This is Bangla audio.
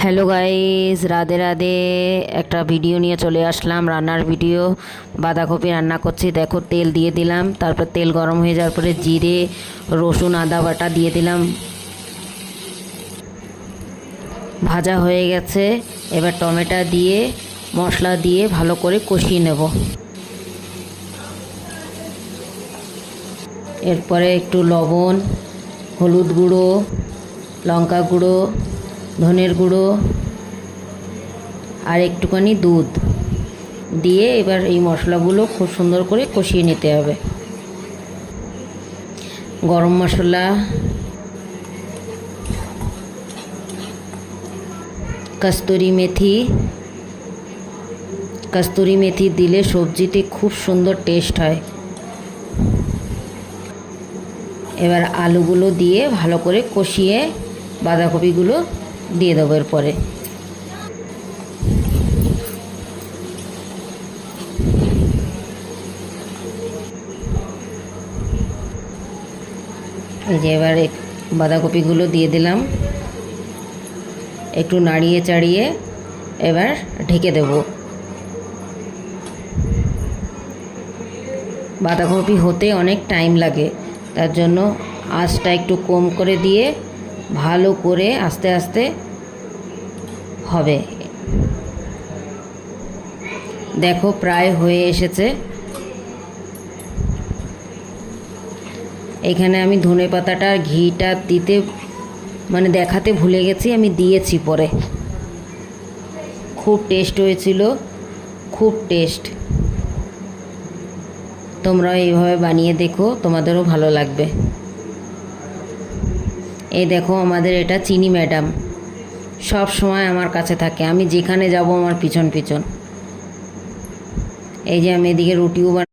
Hello guys, Radhe Radhe. একটা ভিডিও নিয়ে চলে আসলাম, রান্নার ভিডিও। বাঁধাকপি রান্না করছি। দেখো, তেল দিয়ে দিলাম, তারপর তেল গরম হয়ে যাওয়ার পরে জিরে, রসুন, আদা বাটা দিয়ে দিলাম। ভাজা হয়ে গেছে। এবার টমেটো দিয়ে মশলা দিয়ে ভালো করে কষিয়ে নেব। এরপরে একটু লবণ, হলুদ গুঁড়ো, লঙ্কা গুঁড়ো, ধনের গুঁড়ো আর একটুখানি দুধ দিয়ে এবার এই মশলাগুলো খুব সুন্দর করে কষিয়ে নিতে হবে। গরম মশলা, কস্তুরি মেথি দিলে সবজিতে খুব সুন্দর টেস্ট হয়। এবার আলুগুলো দিয়ে ভালো করে কষিয়ে বাঁধাকপিগুলো দিয়ে দেবো। এরপরে এই যে এবার বাঁধাকপিগুলো দিয়ে দিলাম, একটু নাড়িয়ে চাড়িয়ে এবার ঢেকে দেব। বাঁধাকপি হতে অনেক টাইম লাগে, তার জন্য আঁচটা একটু কম করে দিয়ে ভালো করে আস্তে আস্তে হবে। দেখো, প্রায় হয়ে এসেছে। এখানে আমি ধনেপাতাটা আর ঘিটা দিতে দেখাতে ভুলে গেছি, আমি দিয়েছি পরে। খুব টেস্ট হয়েছিল, খুব টেস্ট। তোমরা এইভাবে বানিয়ে দেখো, তোমাদেরও ভালো লাগবে। এই দেখো, আমাদের এটা চিনি ম্যাডাম সব সময় আমার কাছে থাকে, আমি যেখানে যাব আমার পিছন পিছন। এই যে আমি এদিকে রুটিও